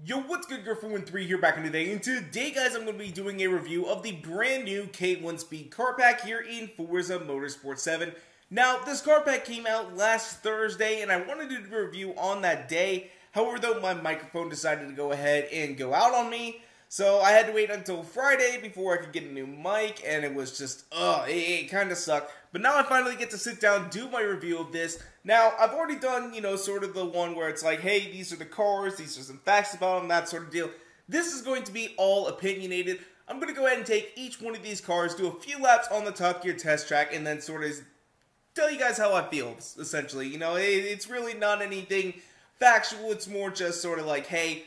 Yo, what's good, Griffin13 here back in today, and today, guys, I'm going to be doing a review of the brand new K1 Speed car pack here in Forza Motorsport 7. Now, this car pack came out last Thursday, and I wanted to do a review on that day. However, though, my microphone decided to go ahead and go out on me, so I had to wait until Friday before I could get a new mic, and it was just, it kind of sucked. But now I finally get to sit down, do my review of this. Now, I've already done, sort of the one where it's like, hey, these are the cars, these are some facts about them, that sort of deal. This is going to be all opinionated. I'm going to go ahead and take each one of these cars, do a few laps on the Top Gear test track, and then sort of tell you guys how I feel, essentially. It's really not anything factual, it's more just sort of like, hey,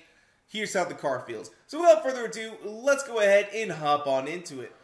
here's how the car feels. So without further ado, let's go ahead and hop on into it.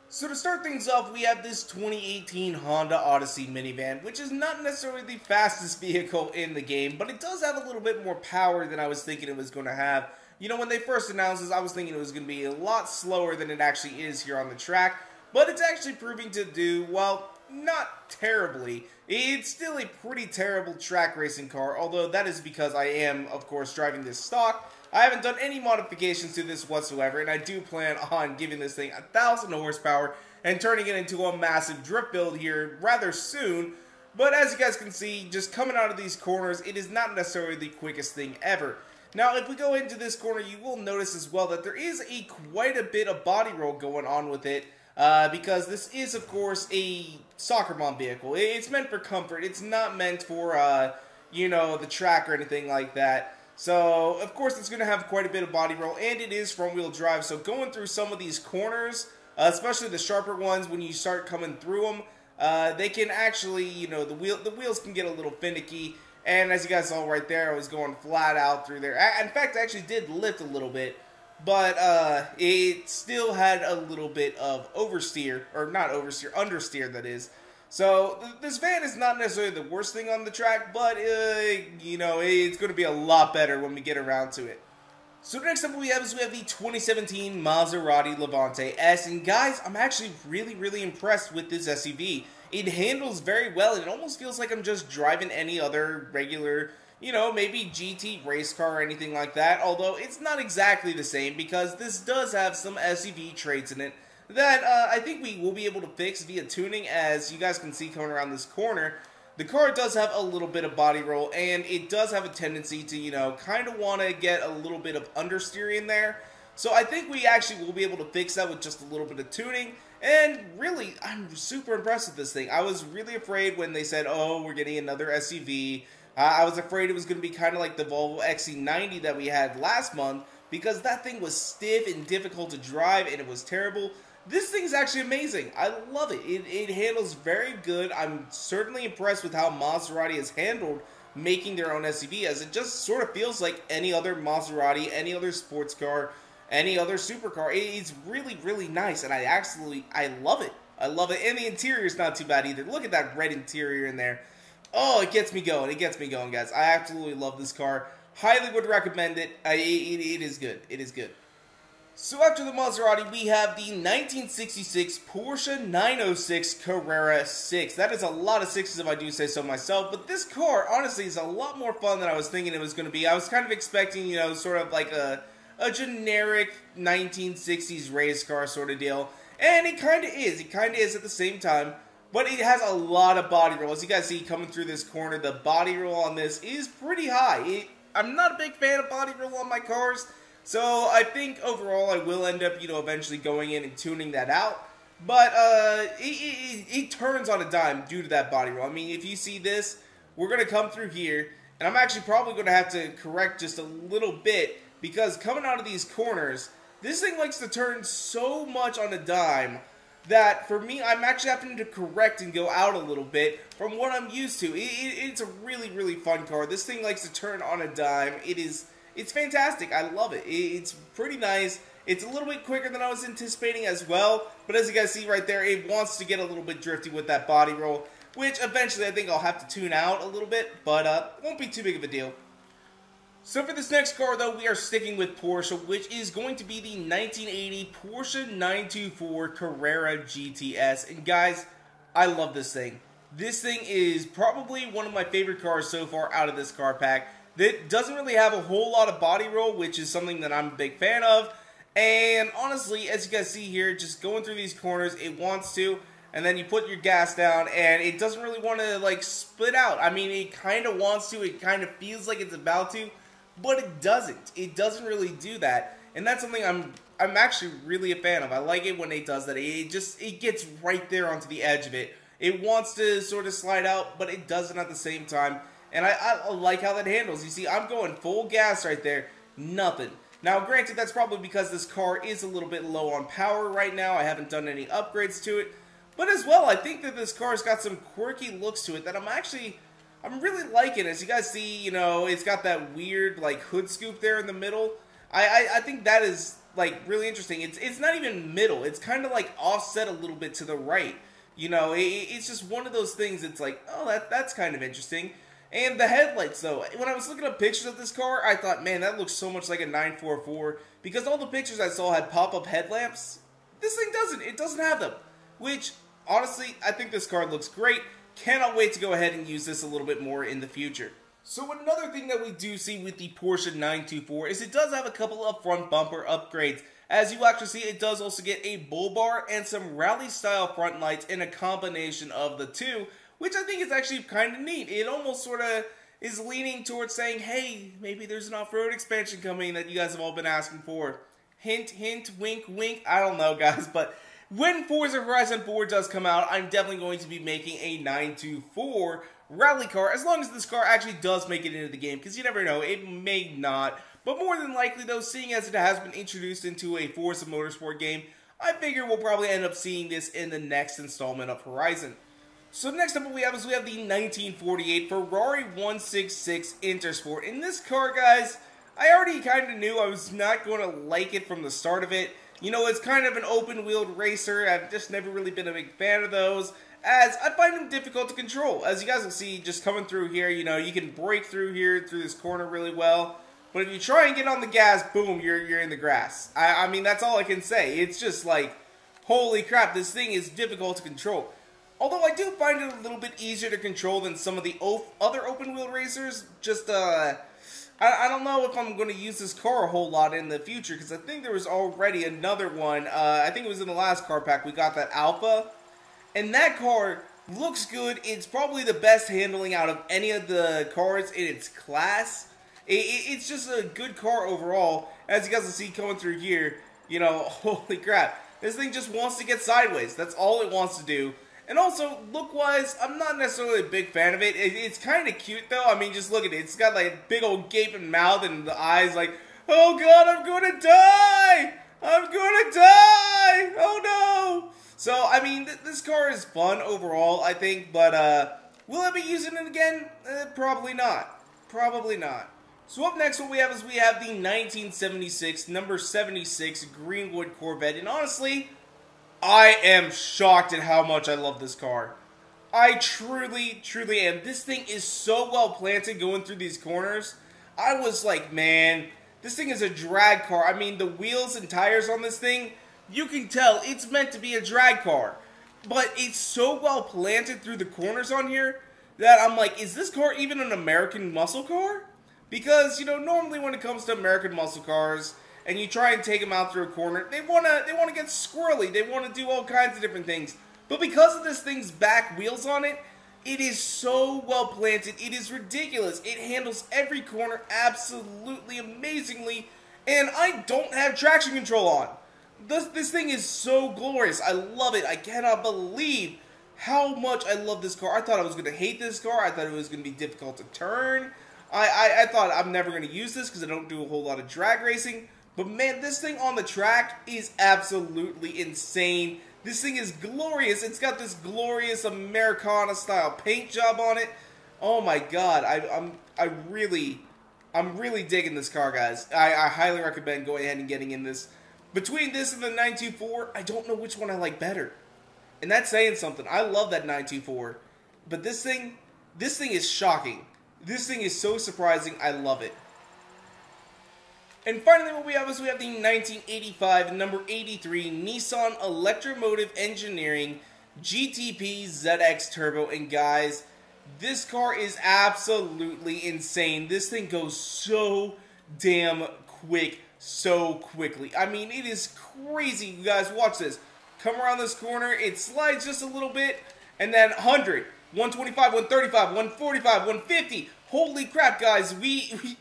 So to start things off, we have this 2018 Honda Odyssey minivan, which is not necessarily the fastest vehicle in the game, but it does have a little bit more power than I was thinking it was going to have. When they first announced this, I was thinking it was going to be a lot slower than it actually is here on the track, but it's actually proving to do, well, not terribly. It's still a pretty terrible track racing car, although that is because I am, of course, driving this stock. I haven't done any modifications to this whatsoever, and I do plan on giving this thing 1,000 horsepower and turning it into a massive drift build here rather soon. But as you guys can see, just coming out of these corners, it is not necessarily the quickest thing ever. Now, if we go into this corner, you will notice as well that there is quite a bit of body roll going on with it, because this is, of course, a soccer mom vehicle. It's meant for comfort. It's not meant for, the track or anything like that. So, of course, it's going to have quite a bit of body roll, and it is front-wheel drive. So, going through some of these corners, especially the sharper ones, when you start coming through them, they can actually, the wheels can get a little finicky. And as you guys saw right there, I was going flat out through there. In fact, I actually did lift a little bit, but it still had a little bit of oversteer, or not oversteer, understeer, that is. So, this van is not necessarily the worst thing on the track, but, it's going to be a lot better when we get around to it. So, next up we have the 2017 Maserati Levante S, and guys, I'm actually really impressed with this SUV. It handles very well, and it almost feels like I'm just driving any other regular, maybe GT race car or anything like that, although it's not exactly the same, because this does have some SUV traits in it that I think we will be able to fix via tuning. As you guys can see coming around this corner, the car does have a little bit of body roll, and it does have a tendency to, kind of want to get a little bit of understeer in there. So I think we actually will be able to fix that with just a little bit of tuning, and really, I'm super impressed with this thing. I was really afraid when they said, oh, we're getting another SUV. I was afraid it was going to be kind of like the Volvo XC90 that we had last month, because that thing was stiff and difficult to drive, and it was terrible. This thing's actually amazing. I love it. It handles very good. I'm certainly impressed with how Maserati has handled making their own SUV, as it just sort of feels like any other Maserati, any other sports car, any other supercar. It's really nice, and I love it. I love it, and the interior is not too bad either. Look at that red interior in there. Oh, it gets me going. It gets me going, guys. I absolutely love this car. Highly would recommend it. It is good. It is good. So after the Maserati, we have the 1966 Porsche 906 Carrera 6. That is a lot of sixes if I do say so myself, but this car, honestly, is a lot more fun than I was thinking it was going to be. I was kind of expecting, sort of like a generic 1960s race car sort of deal, and it kind of is. It kind of is at the same time, but it has a lot of body roll. As you guys see coming through this corner, the body roll on this is pretty high. I'm not a big fan of body roll on my cars, so I think overall I will end up, eventually going in and tuning that out. But it turns on a dime due to that body roll. I mean, if you see this, we're going to come through here, and I'm actually probably going to have to correct just a little bit, because coming out of these corners, this thing likes to turn so much on a dime that for me, I'm actually having to correct and go out a little bit from what I'm used to. It's a really fun car. This thing likes to turn on a dime. It's fantastic. I love it. It's pretty nice. It's a little bit quicker than I was anticipating as well, but as you guys see right there, it wants to get a little bit drifty with that body roll, which eventually I think I'll have to tune out a little bit, but won't be too big of a deal. So for this next car, though, we are sticking with Porsche, which is going to be the 1980 Porsche 924 Carrera GTS. And guys, I love this thing. This thing is probably one of my favorite cars so far out of this car pack. that doesn't really have a whole lot of body roll, which is something that I'm a big fan of. And honestly, as you guys see here, just going through these corners, it wants to, and then you put your gas down, and it doesn't really want to, like, split out. I mean, it kind of wants to, it kind of feels like it's about to, but it doesn't. It doesn't really do that, and that's something I'm actually really a fan of. I like it when it does that. It gets right there onto the edge of it. It wants to sort of slide out, but it doesn't at the same time, and I like how that handles. You see, I'm going full gas right there, nothing. Now, granted, that's probably because this car is a little bit low on power right now. I haven't done any upgrades to it. But as well, I think that this car's got some quirky looks to it that I'm really liking. As you guys see, you know, it's got that weird, like, hood scoop there in the middle. I think that is, like, really interesting. It's not even middle. It's kind of, like, offset a little bit to the right. You know, it's just one of those things that's like, oh, that's kind of interesting. And the headlights, though, when I was looking up pictures of this car, I thought, man, that looks so much like a 944, because all the pictures I saw had pop-up headlamps. This thing doesn't. It doesn't have them, which, honestly, I think this car looks great. Cannot wait to go ahead and use this a little bit more in the future. So another thing that we do see with the Porsche 924 is it does have a couple of front bumper upgrades. As you actually see, it does also get a bull bar and some rally-style front lights in a combination of the two, which I think is actually kind of neat. It almost sort of is leaning towards saying, hey, maybe there's an off-road expansion coming that you guys have all been asking for. Hint, hint, wink, wink. I don't know, guys, but when Forza Horizon 4 does come out, I'm definitely going to be making a 924 rally car, as long as this car actually does make it into the game, because you never know, it may not. But more than likely, though, seeing as it has been introduced into a Forza Motorsport game, I figure we'll probably end up seeing this in the next installment of Horizon. So next up what we have is the 1948 Ferrari 166 Intersport. In this car, guys, I already kind of knew I was not going to like it from the start of it. You know, it's kind of an open-wheeled racer. I've just never really been a big fan of those, as I find them difficult to control. As you guys will see, just coming through here, you know, you can break through here, through this corner really well. But if you try and get on the gas, boom, you're in the grass. I mean, that's all I can say. It's just like, holy crap, this thing is difficult to control. Although I do find it a little bit easier to control than some of the other open-wheel racers. Just, I don't know if I'm going to use this car a whole lot in the future, because I think there was already another one. I think it was in the last car pack. We got that Alpha. And that car looks good. It's probably the best handling out of any of the cars in its class. It's just a good car overall. As you guys will see coming through here, you know, holy crap. This thing just wants to get sideways. That's all it wants to do. And also, look-wise, I'm not necessarily a big fan of it. It's kind of cute, though. I mean, just look at it. It's got, like, a big old gaping mouth and the eyes like, oh, God, I'm going to die! I'm going to die! Oh, no! So, I mean, this car is fun overall, I think. But, will I be using it again? Probably not. Probably not. So, up next, what we have is we have the 1976, number 76 Greenwood Corvette. And honestly, I am shocked at how much I love this car. I truly, truly am. This thing is so well planted going through these corners. I was like, man, this thing is a drag car. I mean, the wheels and tires on this thing, you can tell it's meant to be a drag car. But it's so well planted through the corners on here that I'm like, is this car even an American muscle car? Because, you know, normally when it comes to American muscle cars, and you try and take them out through a corner, they wanna get squirrely. They wanna do all kinds of different things. But because of this thing's back wheels on it, it is so well planted. It is ridiculous. It handles every corner absolutely amazingly, and I don't have traction control on. This thing is so glorious. I love it. I cannot believe how much I love this car. I thought I was gonna hate this car. I thought it was gonna be difficult to turn. I thought I'm never gonna use this because I don't do a whole lot of drag racing. But man, this thing on the track is absolutely insane. This thing is glorious. It's got this glorious Americana-style paint job on it. Oh my god, I'm really digging this car, guys. I highly recommend going ahead and getting in this. Between this and the 924, I don't know which one I like better. And that's saying something. I love that 924. But this thing is shocking. This thing is so surprising. I love it. And finally what we have is we have the 1985, number 83, Nissan Electromotive Engineering GTP ZX Turbo. And guys, This car is absolutely insane. This thing goes so damn quick, so quickly. I mean, it is crazy. You guys, watch this. Come around this corner, it slides just a little bit, and then 100, 125, 135, 145, 150. Holy crap, guys,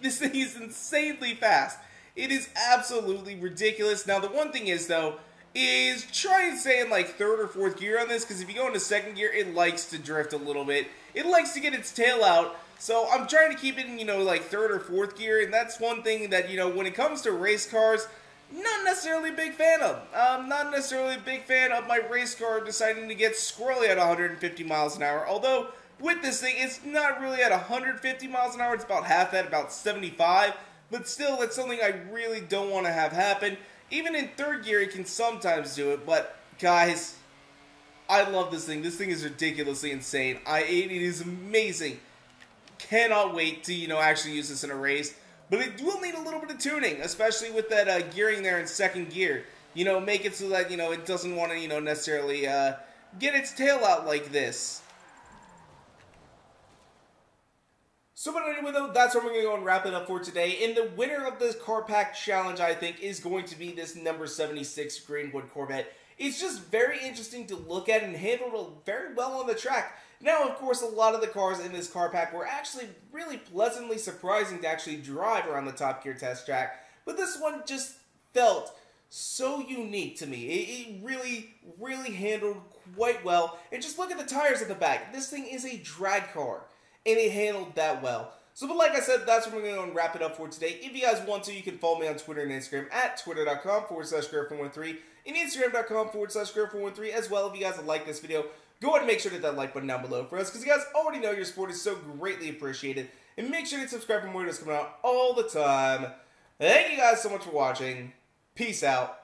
this thing is insanely fast. It is absolutely ridiculous. Now, the one thing is, though, is try and stay in like third or fourth gear on this, because if you go into second gear, it likes to drift a little bit. It likes to get its tail out, so I'm trying to keep it in, like third or fourth gear, and that's one thing that, when it comes to race cars, not necessarily a big fan of. Not necessarily a big fan of my race car deciding to get squirrely at 150 miles an hour, although with this thing, it's not really at 150 miles an hour, it's about half that, about 75, but still, that's something I really don't want to have happen. Even in third gear, it can sometimes do it, but guys, I love this thing. This thing is ridiculously insane. It is amazing. Cannot wait to, actually use this in a race. But it will need a little bit of tuning, especially with that gearing there in second gear. Make it so that, it doesn't want to, necessarily get its tail out like this. So, but anyway, though, that's where we're going to go and wrap it up for today. And the winner of this car pack challenge, I think, is going to be this number 76 Greenwood Corvette. It's just very interesting to look at and handled very well on the track. Now, of course, a lot of the cars in this car pack were actually really pleasantly surprising to actually drive around the Top Gear test track. But this one just felt so unique to me. It really, really handled quite well. And just look at the tires at the back. This thing is a drag car. And it handled that well. So, but like I said, that's what we're going to go and wrap it up for today. If you guys want to, you can follow me on Twitter and Instagram at twitter.com/Greg413 and Instagram.com/Greg413 as well. If you guys like this video, go ahead and make sure to hit that like button down below for us, because you guys already know your support is so greatly appreciated. And make sure to subscribe for more videos coming out all the time. Thank you guys so much for watching. Peace out.